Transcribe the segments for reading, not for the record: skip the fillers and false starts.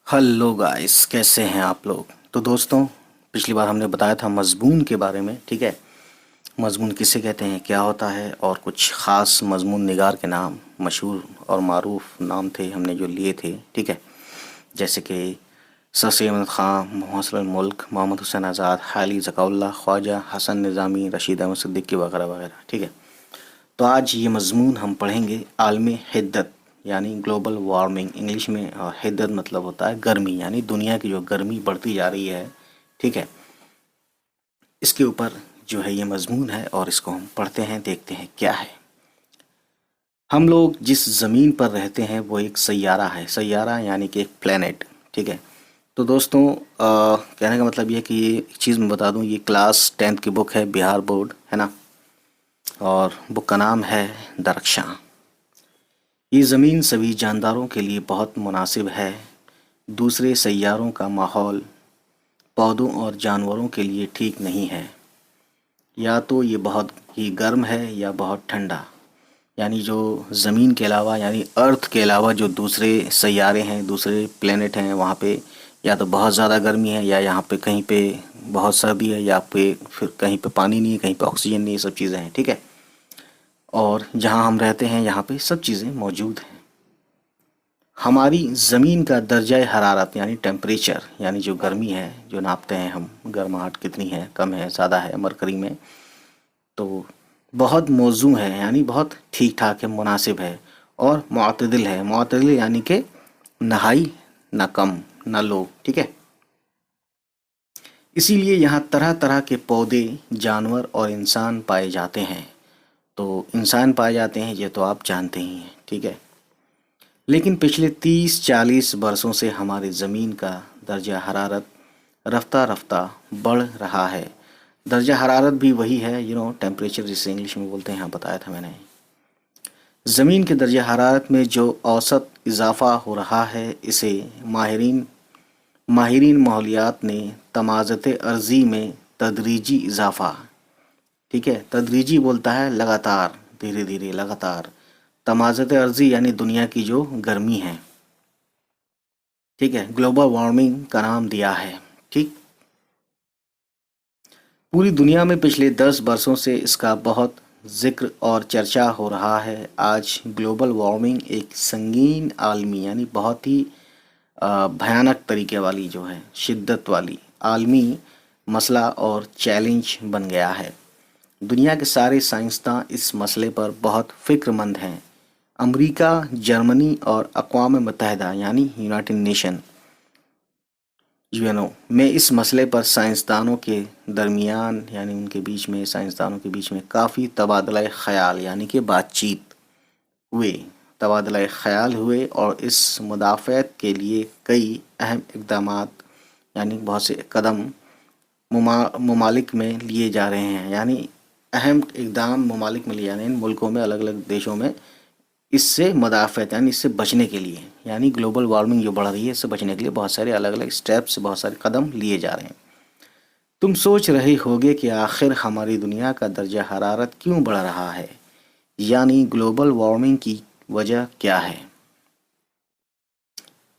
Hello guys, کیسے ہیں آپ لوگ؟ تو دوستوں، پچھلی بار ہم نے بتایا تھا مضمون کے بارے میں، ٹھیک ہے؟ مضمون کسے کہتے ہیں، کیا ہوتا ہے، اور کچھ خاص مضمون نگار کے نام، مشہور اور معروف نام تھے ہم نے جو لیے تھے، ٹھیک ہے؟ جیسے کہ سر سید احمد خان، محسن الملک، محمد حسین آزاد، حالی ذکاء اللہ، خواجہ حسن نظامی، رشید احمد صدیقی وغیرہ وغیرہ، ٹھیک ہے؟ تو آج یہ مضمون ہم پڑھیں گے عالم حدت، یعنی گلوبل وارمنگ انگلش میں، اور حدت مطلب ہوتا ہے گرمی، یعنی دنیا کی جو گرمی بڑھتی جا رہی ہے، ٹھیک ہے؟ اس کے اوپر جو ہے یہ مضمون ہے، اور اس کو ہم پڑھتے ہیں، دیکھتے ہیں کیا ہے۔ ہم لوگ جس زمین پر رہتے ہیں وہ ایک سیارہ ہے، سیارہ یعنی کہ ایک پلینٹ، ٹھیک ہے؟ تو دوستوں، کہنے کا مطلب یہ ہے کہ یہ ایک چیز میں بتا دوں، یہ کلاس 10th کی بک ہے، بہار بورڈ ہے نا، اور بک کا نام ہے درخشاں۔ یہ زمین سبھی جانداروں کے لیے بہت مناسب ہے۔ دوسرے سیاروں کا ماحول پودوں اور جانوروں کے لیے ٹھیک نہیں ہے۔ یا تو یہ بہت ہی گرم ہے یا بہت ٹھنڈا، یعنی جو زمین کے علاوہ، یعنی ارتھ کے علاوہ جو دوسرے سیارے ہیں، دوسرے پلینٹ ہیں، وہاں پہ یا تو بہت زیادہ گرمی ہے، یا یہاں پہ کہیں پہ بہت سردی ہے، یا پہ پھر کہیں پہ پانی نہیں ہے، کہیں پہ آکسیجن نہیں ہے، سب چیزیں ہیں، ٹھیک ہے؟ اور جہاں ہم رہتے ہیں یہاں پہ سب چیزیں موجود ہیں۔ ہماری زمین کا درجہ حرارت یعنی ٹیمپریچر، یعنی جو گرمی ہے، جو ناپتے ہیں ہم، گرماہٹ کتنی ہے، کم ہے، زیادہ ہے مرکری میں، تو بہت موزوں ہے، یعنی بہت ٹھیک ٹھاک ہے، مناسب ہے، اور معتدل ہے۔ معتدل یعنی کہ نہ ہائی نہ کم نہ لو، ٹھیک ہے؟ اسی لیے یہاں طرح طرح کے پودے، جانور اور انسان پائے جاتے ہیں۔ تو انسان پائے جاتے ہیں، یہ تو آپ جانتے ہی ہیں، ٹھیک ہے؟ لیکن پچھلے 30-40 برسوں سے ہماری زمین کا درجہ حرارت رفتہ رفتہ بڑھ رہا ہے۔ درجہ حرارت بھی وہی ہے، ٹیمپریچر جسے انگلش میں بولتے ہیں، یہاں بتایا تھا میں نے۔ زمین کے درجہ حرارت میں جو اوسط اضافہ ہو رہا ہے، اسے ماہرین ماحولیات نے تمازت ارضی میں تدریجی اضافہ، ٹھیک ہے؟ تدریجی بولتا ہے لگاتار، دھیرے دھیرے، لگاتار۔ تمازت ارضی یعنی دنیا کی جو گرمی ہے، ٹھیک ہے، گلوبل وارمنگ کا نام دیا ہے، ٹھیک؟ پوری دنیا میں پچھلے 10 برسوں سے اس کا بہت ذکر اور چرچا ہو رہا ہے۔ آج گلوبل وارمنگ ایک سنگین عالمی، یعنی بہت ہی بھیانک طریقے والی، جو ہے شدت والی عالمی مسئلہ اور چیلنج بن گیا ہے۔ دنیا کے سارے سائنسداں اس مسئلے پر بہت فکر مند ہیں۔ امریکہ، جرمنی اور اقوام متحدہ یعنی یونائٹڈ نیشن یو میں اس مسئلے پر سائنسدانوں کے درمیان، یعنی ان کے بیچ میں، سائنسدانوں کے بیچ میں کافی تبادلہ خیال یعنی کہ بات چیت ہوئے، تبادلہ خیال ہوئے، اور اس مدافعت کے لیے کئی اہم اقدامات، یعنی بہت سے قدم ممالک میں لیے جا رہے ہیں، یعنی اہم اقدام ممالک میں لیے جانے ہیں، ان ملکوں میں، الگ الگ دیشوں میں، اس سے مدافعت یعنی اس سے بچنے کے لیے، یعنی گلوبل وارمنگ جو بڑھ رہی ہے، اس سے بچنے کے لیے بہت سارے الگ الگ سٹیپس، بہت سارے قدم لیے جا رہے ہیں۔ تم سوچ رہے ہوگے کہ آخر ہماری دنیا کا درجہ حرارت کیوں بڑھ رہا ہے، یعنی گلوبل وارمنگ کی وجہ کیا ہے؟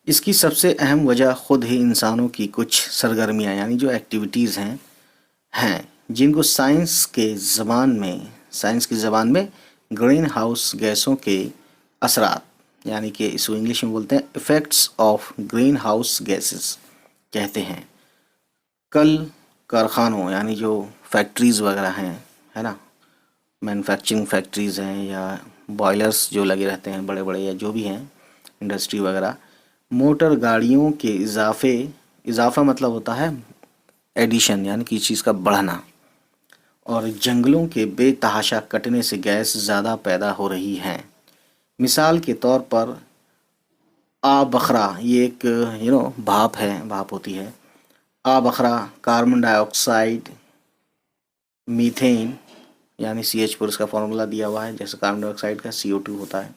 اس کی سب سے اہم وجہ خود ہی انسانوں کی کچھ سرگرمیاں، یعنی جو ایکٹیویٹیز ہیں جن کو سائنس کی زبان میں گرین ہاؤس گیسوں کے اثرات، یعنی کہ اس کو انگلش میں بولتے ہیں effects of greenhouse gases کہتے ہیں۔ کل کارخانوں، یعنی جو فیکٹریز وغیرہ ہیں، ہے نا، مینوفیکچرنگ فیکٹریز ہیں، یا بوائلرز جو لگے رہتے ہیں بڑے بڑے، یا جو بھی ہیں انڈسٹری وغیرہ، موٹر گاڑیوں کے اضافہ مطلب ہوتا ہے ایڈیشن، یعنی کسی چیز کا بڑھنا، اور جنگلوں کے بے تحاشا کٹنے سے گیس زیادہ پیدا ہو رہی ہیں۔ مثال کے طور پر آب بخرا، یہ ایک بھاپ ہوتی ہے۔ آب بخرا، کاربن ڈائی آکسائڈ، میتھین، یعنی CH پر اس کا فارمولا دیا ہوا ہے، جیسے کاربن ڈائی آکسائڈ کا CO2 ہوتا ہے،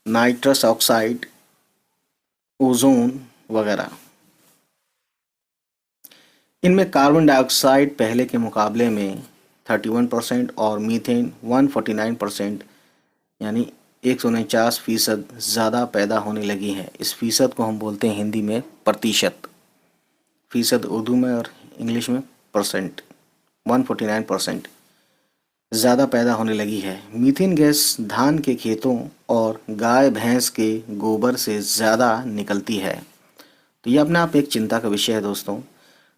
نائٹرس آکسائڈ، اوزون وغیرہ۔ ان میں کاربن ڈائی آکسائڈ پہلے کے مقابلے میں 31% اور میتھین 149%، یعنی 149% زیادہ پیدا ہونے لگی ہیں۔ اس فیصد کو ہم بولتے ہیں ہندی میں پرتیشت، فیصد اردو میں اور انگلش میں پرسنٹ، 149% زیادہ پیدا ہونے لگی ہے۔ میتھین گیس دھان کے کھیتوں اور گائے بھینس کے گوبر سے زیادہ نکلتی ہے۔ تو یہ اپنے آپ ایک چنتا کا وشے ہے دوستوں۔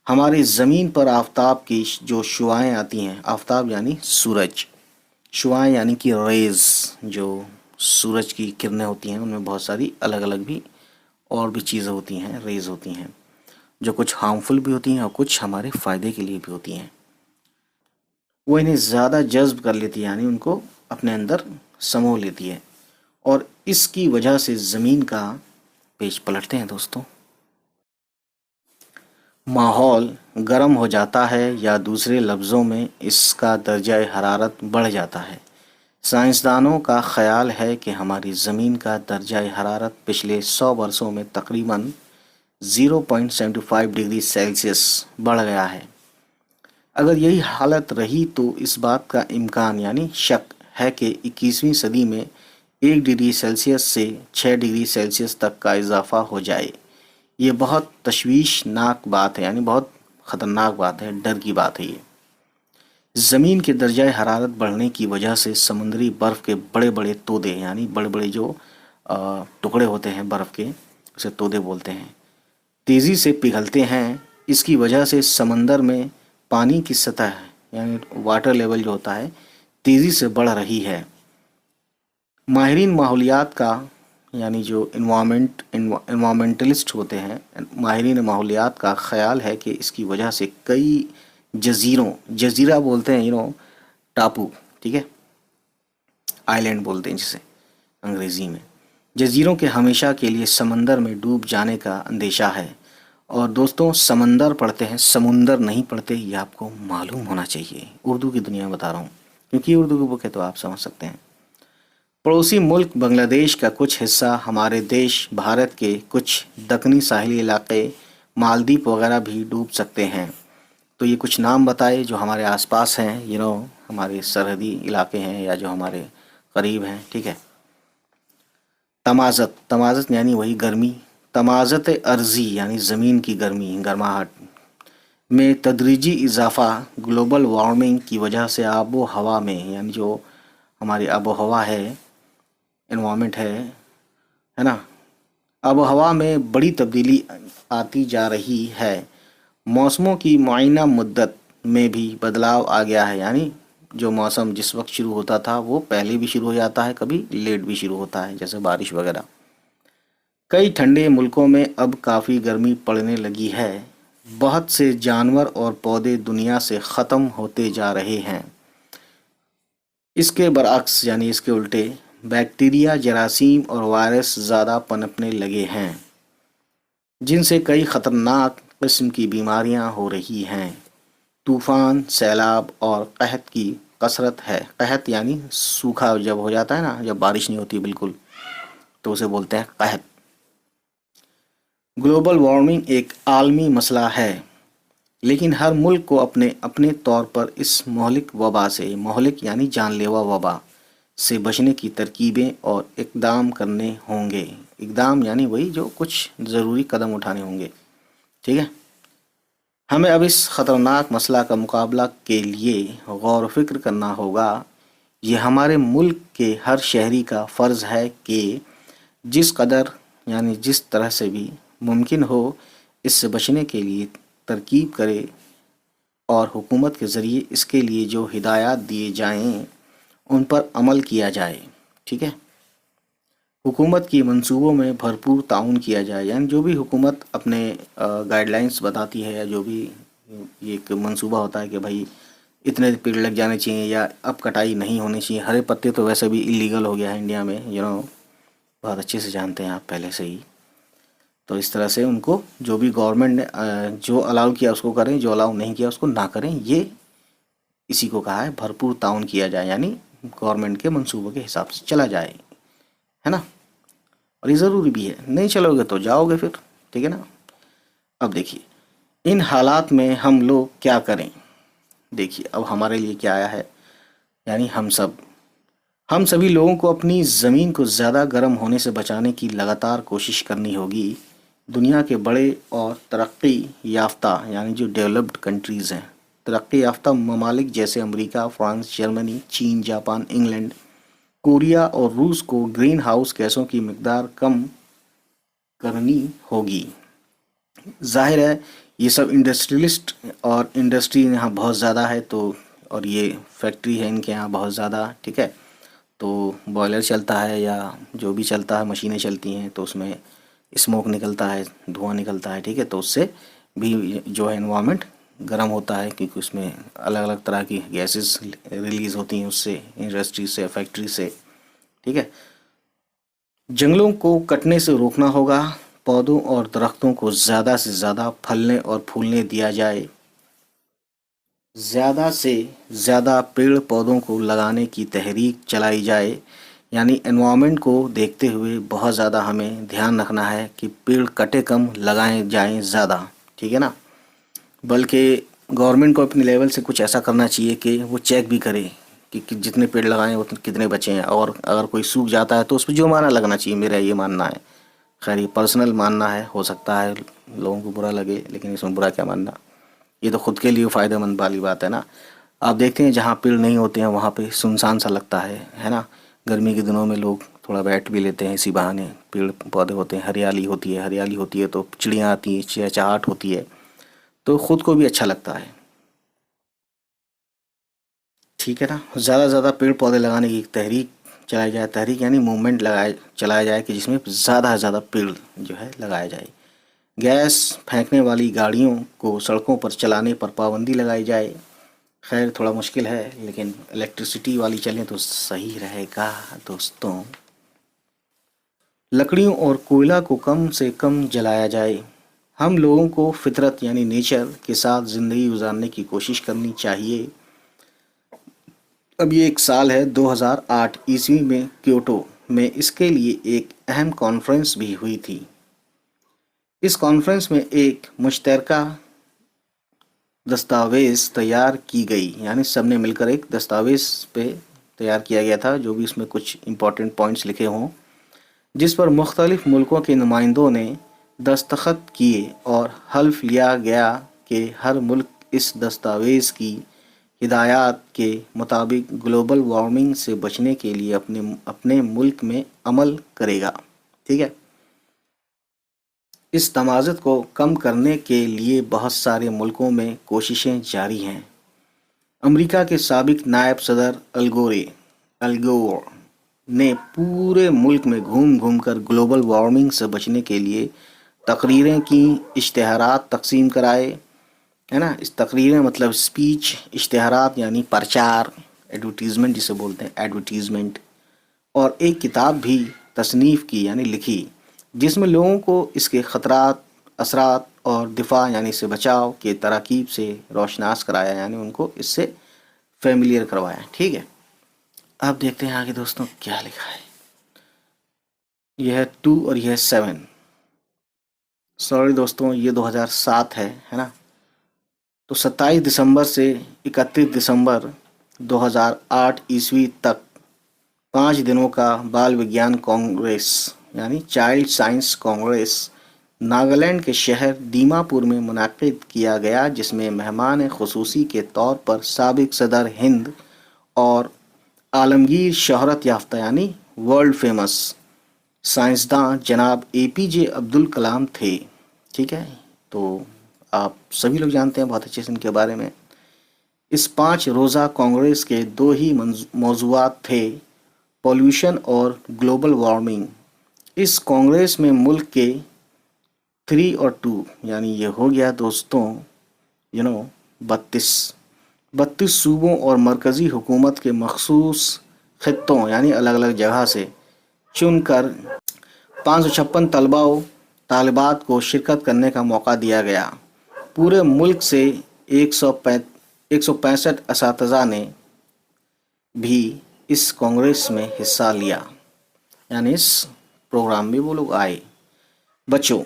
ہماری زمین پر آفتاب کی جو شعاعیں آتی ہیں، آفتاب یعنی سورج، شعاعیں یعنی کہ ریز، جو سورج کی کرنیں ہوتی ہیں ان میں بہت ساری الگ الگ بھی اور بھی چیزیں ہوتی ہیں، ریز ہوتی ہیں جو کچھ ہارمفل بھی ہوتی ہیں اور کچھ ہمارے فائدے کے لیے بھی ہوتی ہیں۔ وہ انہیں زیادہ جذب کر لیتی ہے، یعنی ان کو اپنے اندر سمو لیتی ہے، اور اس کی وجہ سے زمین کا پیج پلٹتے ہیں دوستوں۔ ماحول گرم ہو جاتا ہے، یا دوسرے لفظوں میں اس کا درجہ حرارت بڑھ جاتا ہے۔ سائنسدانوں کا خیال ہے کہ ہماری زمین کا درجہ حرارت پچھلے 100 برسوں میں تقریباً 0.75 ڈگری سیلسیس بڑھ گیا ہے۔ اگر یہی حالت رہی تو اس بات کا امکان یعنی شک ہے کہ 21ویں صدی میں 1 ڈگری سیلسیس سے 6 ڈگری سیلسیس تک کا اضافہ ہو جائے۔ یہ بہت تشویشناک بات ہے، یعنی بہت خطرناک بات ہے، ڈر کی بات ہے۔ یہ زمین کے درجہ حرارت بڑھنے کی وجہ سے سمندری برف کے بڑے بڑے تودے، یعنی بڑے بڑے جو ٹکڑے ہوتے ہیں برف کے، اسے تودے بولتے ہیں، تیزی سے پگھلتے ہیں۔ اس کی وجہ سے سمندر میں پانی کی سطح یعنی واٹر لیول جو ہوتا ہے تیزی سے بڑھ رہی ہے۔ ماہرین ماحولیات کا یعنی جو انوائرمنٹلسٹ ہوتے ہیں، ماہرین ماحولیات کا خیال ہے کہ اس کی وجہ سے کئی جزیرہ بولتے ہیں ٹاپو، ٹھیک ہے، آئی لینڈ بولتے ہیں جسے انگریزی میں، جزیروں کے ہمیشہ کے لیے سمندر میں ڈوب جانے کا اندیشہ ہے۔ اور دوستوں سمندر پڑھتے ہیں، سمندر نہیں پڑھتے، یہ آپ کو معلوم ہونا چاہیے۔ اردو کی دنیا میں بتا رہا ہوں کیونکہ اردو کی بک ہے تو آپ سمجھ سکتے ہیں۔ پڑوسی ملک بنگلہ دیش کا کچھ حصہ، ہمارے دیش بھارت کے کچھ دکنی ساحلی علاقے، مالدیپ وغیرہ بھی ڈوب سکتے ہیں۔ تو یہ کچھ نام بتائے جو ہمارے آس پاس ہیں، ہمارے سرحدی علاقے ہیں یا جو ہمارے قریب ہیں، ٹھیک ہے۔ تمازت یعنی وہی گرمی، تمازت ارضی یعنی زمین کی گرمی، گرماہٹ میں تدریجی اضافہ گلوبل وارمنگ کی وجہ سے آب و ہوا میں، یعنی جو ہماری آب و ہوا ہے، انوائرمنٹ ہے نا، آب و ہوا میں بڑی تبدیلی آتی جا رہی ہے۔ موسموں کی معینہ مدت میں بھی بدلاؤ آ گیا ہے، یعنی جو موسم جس وقت شروع ہوتا تھا وہ پہلے بھی شروع ہو جاتا ہے، کبھی لیٹ بھی شروع ہوتا ہے، جیسے بارش وغیرہ۔ کئی ٹھنڈے ملکوں میں اب کافی گرمی پڑنے لگی ہے۔ بہت سے جانور اور پودے دنیا سے ختم ہوتے جا رہے ہیں۔ اس کے برعکس یعنی اس کے الٹے بیکٹیریا، جراثیم اور وائرس زیادہ پنپنے لگے ہیں، جن سے کئی خطرناک قسم کی بیماریاں ہو رہی ہیں۔ طوفان، سیلاب اور قحط کی کثرت ہے۔ قحط یعنی سوکھا جب ہو جاتا ہے نا، جب بارش نہیں ہوتی بالکل، تو اسے بولتے ہیں قحط۔ گلوبل وارمنگ ایک عالمی مسئلہ ہے، لیکن ہر ملک کو اپنے اپنے طور پر اس مہلک وبا سے، مہلک یعنی جان لیوا وبا سے بچنے کی ترکیبیں اور اقدام کرنے ہوں گے۔ اقدام یعنی وہی جو کچھ ضروری قدم اٹھانے ہوں گے، ٹھیک ہے۔ ہمیں اب اس خطرناک مسئلہ کا مقابلہ کے لیے غور و فکر کرنا ہوگا۔ یہ ہمارے ملک کے ہر شہری کا فرض ہے کہ جس قدر یعنی جس طرح سے بھی ممکن ہو اس سے بچنے کے لیے ترکیب کرے، اور حکومت کے ذریعے اس کے لیے جو ہدایات دیے جائیں ان پر عمل کیا جائے، ٹھیک ہے۔ حکومت کی منصوبوں میں بھرپور تعاون کیا جائے، یعنی جو بھی حکومت اپنے گائیڈ لائنس بتاتی ہے، یا جو بھی یہ ایک منصوبہ ہوتا ہے کہ بھائی اتنے پیڑ لگ جانے چاہیے یا اب کٹائی نہیں ہونی چاہیے۔ ہرے پتے تو ویسے بھی اللیگل ہو گیا ہے انڈیا میں، بہت اچھے سے جانتے ہیں آپ پہلے سے ہی۔ تو اس طرح سے ان کو جو بھی گورنمنٹ نے جو الاؤ کیا اس کو کریں، جو الاؤ نہیں کیا اس کو نہ کریں۔ یہ اسی کو کہا ہے بھرپور تعاون کیا جائے، یعنی گورنمنٹ کے منصوبوں کے حساب سے چلا جائے، ہے نا۔ اور یہ ضروری بھی ہے، نہیں چلو گے تو جاؤ گے پھر، ٹھیک ہے نا۔ اب دیکھیے ان حالات میں ہم لوگ کیا کریں۔ دیکھیے اب ہمارے لیے کیا آیا ہے، یعنی ہم سب ہم سبھی لوگوں کو اپنی زمین کو زیادہ گرم ہونے سے بچانے کی لگاتار کوشش کرنی ہوگی۔ دنیا کے بڑے اور ترقی یافتہ یعنی جو ڈیولپڈ کنٹریز ہیں، ترقی یافتہ ممالک جیسے امریکہ، فرانس، جرمنی، چین، جاپان، انگلینڈ، کوریا اور روس کو گرین ہاؤس گیسوں کی مقدار کم کرنی ہوگی۔ ظاہر ہے یہ سب انڈسٹریلسٹ اور انڈسٹری یہاں بہت زیادہ ہے، تو اور یہ فیکٹری ہے ان کے یہاں بہت زیادہ، ٹھیک ہے، تو بوائلر چلتا ہے یا جو بھی چلتا ہے، مشینیں چلتی ہیں تو اس میں اسموک نکلتا ہے، دھواں نکلتا ہے، ٹھیک ہے، تو اس سے بھی جو ہے انوائرمنٹ گرم ہوتا ہے، کیونکہ اس میں الگ الگ طرح کی گیسز ریلیز ہوتی ہیں اس سے، انڈسٹری سے، فیکٹری سے، ٹھیک ہے۔ جنگلوں کو کٹنے سے روکنا ہوگا، پودوں اور درختوں کو زیادہ سے زیادہ پھلنے اور پھولنے دیا جائے، زیادہ سے زیادہ پیڑ پودوں کو لگانے کی تحریک چلائی جائے، یعنی انوائرمنٹ کو دیکھتے ہوئے بہت زیادہ ہمیں دھیان رکھنا ہے کہ پیڑ کٹے کم لگائے جائیں زیادہ، ٹھیک ہے نا۔ بلکہ گورنمنٹ کو اپنے لیول سے کچھ ایسا کرنا چاہیے کہ وہ چیک بھی کرے کہ جتنے پیڑ لگائیں اتنے کتنے بچے ہیں، اور اگر کوئی سوکھ جاتا ہے تو اس پہ جرمانہ لگنا چاہیے، میرا یہ ماننا ہے۔ خیر یہ پرسنل ماننا ہے، ہو سکتا ہے لوگوں کو برا لگے، لیکن اس میں برا کیا ماننا، یہ تو خود کے لیے فائدہ مند والی بات ہے نا۔ آپ دیکھتے ہیں جہاں پیڑ نہیں ہوتے ہیں وہاں پہ سنسان سا لگتا ہے نا۔ گرمی کے دنوں میں لوگ تھوڑا بیٹھ بھی لیتے ہیں اسی بہانے، پیڑ پودے ہوتے ہیں، ہریالی ہوتی ہے تو چڑیاں آتی ہیں، چہچہاٹ ہوتی ہے، تو خود کو بھی اچھا لگتا ہے، ٹھیک ہے نا۔ زیادہ سے زیادہ پیڑ پودے لگانے کی تحریک چلائی جائے، تحریک یعنی موومنٹ چلایا جائے کہ جس میں زیادہ سے زیادہ پیڑ جو ہے لگایا جائے۔ گیس پھینکنے والی گاڑیوں کو سڑکوں پر چلانے پر پابندی لگائی جائے۔ خیر تھوڑا مشکل ہے لیکن الیکٹریسٹی والی چلیں تو صحیح رہے گا دوستوں۔ لکڑیوں اور کوئلہ کو کم سے کم جلایا جائے۔ ہم لوگوں کو فطرت یعنی نیچر کے ساتھ زندگی گزارنے کی کوشش کرنی چاہیے۔ اب یہ ایک سال ہے 2008 میں کیوٹو میں اس کے لیے ایک اہم کانفرنس بھی ہوئی تھی۔ اس کانفرنس میں ایک مشترکہ دستاویز تیار کی گئی، یعنی سب نے مل کر ایک دستاویز پہ تیار کیا گیا تھا جو بھی اس میں کچھ امپورٹنٹ پوائنٹس لکھے ہوں، جس پر مختلف ملکوں کے نمائندوں نے دستخط کیے اور حلف لیا گیا کہ ہر ملک اس دستاویز کی ہدایات کے مطابق گلوبل وارمنگ سے بچنے کے لیے اپنے ملک میں عمل کرے گا، ٹھیک ہے۔ اس تمازت کو کم کرنے کے لیے بہت سارے ملکوں میں کوششیں جاری ہیں۔ امریکہ کے سابق نائب صدر الگور نے پورے ملک میں گھوم گھوم کر گلوبل وارمنگ سے بچنے کے لیے تقریریں کی، اشتہارات تقسیم کرائے، ہے نا۔ اس تقریریں مطلب اسپیچ، اشتہارات یعنی پرچار، ایڈورٹیزمنٹ جسے بولتے ہیں، ایڈورٹیزمنٹ، اور ایک کتاب بھی تصنیف کی یعنی لکھی، جس میں لوگوں کو اس کے خطرات، اثرات اور دفاع یعنی اس سے بچاؤ کے تراکیب سے روشناس کرایا، یعنی ان کو اس سے فیملیئر کروایا، ٹھیک ہے۔ اب دیکھتے ہیں آگے دوستوں کیا لکھا ہے۔ یہ ہے 2 اور یہ ہے 7، سوری دوستوں یہ 2007 ہے نا۔ تو 27 دسمبر سے 31 دسمبر 2008 تک 5 دنوں کا بال وگیان کانگریس یعنی چائلڈ سائنس کانگریس ناگالینڈ کے شہر دیما پور میں منعقد کیا گیا، جس میں مہمان خصوصی کے طور پر سابق صدر ہند اور عالمگیر شہرت یافتہ یعنی ورلڈ فیمس سائنسداں جناب APJ عبد الکلام تھے، ٹھیک ہے۔ تو آپ سبھی لوگ جانتے ہیں بہت اچھے سے ان کے بارے میں۔ اس 5 روزہ کانگریس کے 2 ہی موضوعات تھے، پولوشن اور گلوبل وارمنگ۔ اس کانگریس میں ملک کے 3 اور 2 یعنی یہ ہو گیا دوستوں 32 صوبوں اور مرکزی حکومت کے مخصوص خطوں یعنی الگ الگ جگہ سے چن کر 556 طلباء و طالبات کو شرکت کرنے کا موقع دیا گیا۔ پورے ملک سے 165 اساتذہ نے بھی اس کانگریس میں حصہ لیا، یعنی اس پروگرام میں وہ لوگ آئے۔ بچوں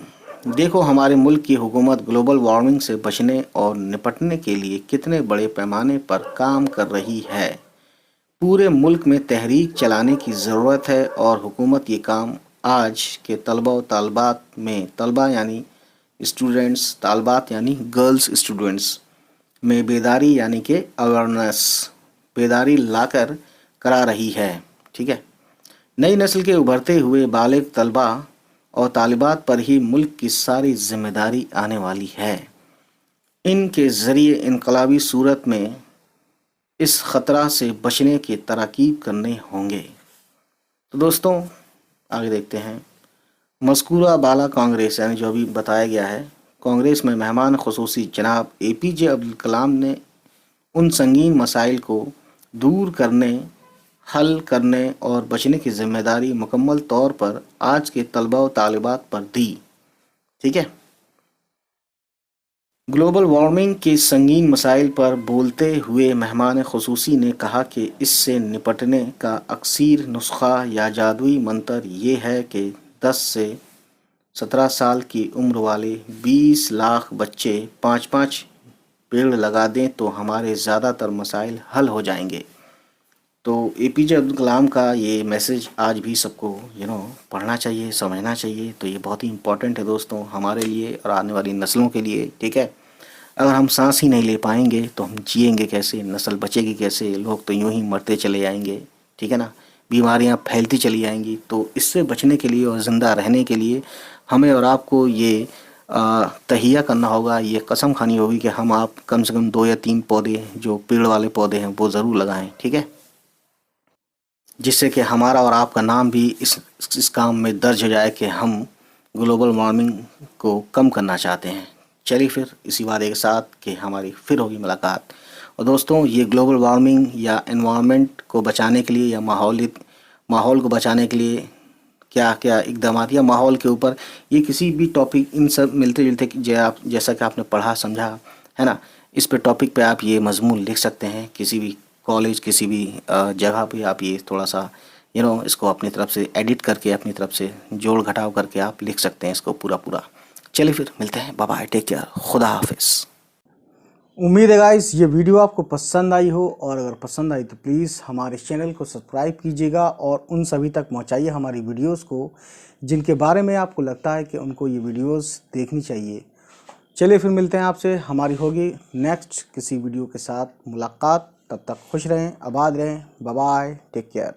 دیکھو ہمارے ملک کی حکومت گلوبل وارمنگ سے بچنے اور نپٹنے کے لیے کتنے بڑے پیمانے پر کام کر رہی ہے۔ پورے ملک میں تحریک چلانے کی ضرورت ہے اور حکومت یہ کام آج کے طلبہ و طالبات میں، طلبہ یعنی اسٹوڈنٹس، طالبات یعنی گرلز اسٹوڈنٹس میں بیداری یعنی کہ اویئرنیس، بیداری لا کر کرا رہی ہے. ٹھیک ہے. نئی نسل کے ابھرتے ہوئے بالغ طلبہ اور طالبات پر ہی ملک کی ساری ذمہ داری آنے والی ہے. ان کے ذریعے انقلابی صورت میں اس خطرہ سے بچنے کے تراکیب کرنے ہوں گے. تو دوستوں آگے دیکھتے ہیں. مذکورہ بالا کانگریس یعنی جو ابھی بتایا گیا ہے، کانگریس میں مہمان خصوصی جناب اے پی جے عبدالکلام نے ان سنگین مسائل کو دور کرنے، حل کرنے اور بچنے کی ذمہ داری مکمل طور پر آج کے طلبہ و طالبات پر دی. ٹھیک ہے. گلوبل وارمنگ کے سنگین مسائل پر بولتے ہوئے مہمان خصوصی نے کہا کہ اس سے نپٹنے کا اکثیر نسخہ یا جادوئی منتر یہ ہے کہ 10 سے 17 سال کی عمر والے 20 لاکھ بچے 5 پیڑ لگا دیں تو ہمارے زیادہ تر مسائل حل ہو جائیں گے. تو اے پی جے عبدالکلام کا یہ میسج آج بھی سب کو پڑھنا چاہیے، سمجھنا چاہیے. تو یہ بہت ہی امپورٹنٹ ہے دوستوں ہمارے لیے اور آنے والی نسلوں کے لیے. ٹھیک ہے. اگر ہم سانس ہی نہیں لے پائیں گے تو ہم جئیں گے کیسے، نسل بچے گی کیسے، لوگ تو یوں ہی مرتے چلے جائیں گے. ٹھیک ہے نا. بیماریاں پھیلتی چلی جائیں گی. تو اس سے بچنے کے لیے اور زندہ رہنے کے لیے ہمیں اور آپ کو یہ تہیہ کرنا ہوگا، یہ قسم کھانی ہوگی کہ ہم آپ کم سے کم 2 یا 3 پودے جو پیڑ والے پودے ہیں وہ ضرور لگائیں. ٹھیک ہے. جس سے کہ ہمارا اور آپ کا نام بھی اس کام میں درج ہو جائے کہ ہم گلوبل وارمنگ کو کم کرنا چاہتے ہیں. چلیے پھر اسی وعدے کے ساتھ کہ ہماری پھر ہوگی ملاقات. اور دوستوں یہ گلوبل وارمنگ یا انوائرمنٹ کو بچانے کے لیے یا ماحول کو بچانے کے لیے کیا کیا اقدامات یا ماحول کے اوپر یہ کسی بھی ٹاپک ان سب ملتے جلتے جیسا کہ آپ نے پڑھا سمجھا ہے نا، اس پہ ٹاپک پہ آپ یہ مضمون لکھ سکتے ہیں. کسی بھی کالج کسی بھی جگہ پہ آپ یہ تھوڑا سا اس کو اپنی طرف سے ایڈٹ کر کے اپنی طرف سے جوڑ گھٹاؤ کر کے آپ لکھ سکتے ہیں اس کو پورا. چلیے پھر ملتے ہیں. Bye bye. Take care. خدا حافظ. امید ہے گائز یہ ویڈیو آپ کو پسند آئی ہو، اور اگر پسند آئی تو پلیز ہمارے چینل کو سبسکرائب کیجیے گا اور ان سبھی تک پہنچائیے ہماری ویڈیوز کو جن کے بارے میں آپ کو لگتا ہے کہ ان کو یہ ویڈیوز دیکھنی چاہیے. چلیے پھر ملتے ہیں آپ سے. ہماری ہوگی نیکسٹ کسی ویڈیو کے ساتھ ملاقات. تب تک خوش رہیں، آباد رہیں. Bye bye. Take care.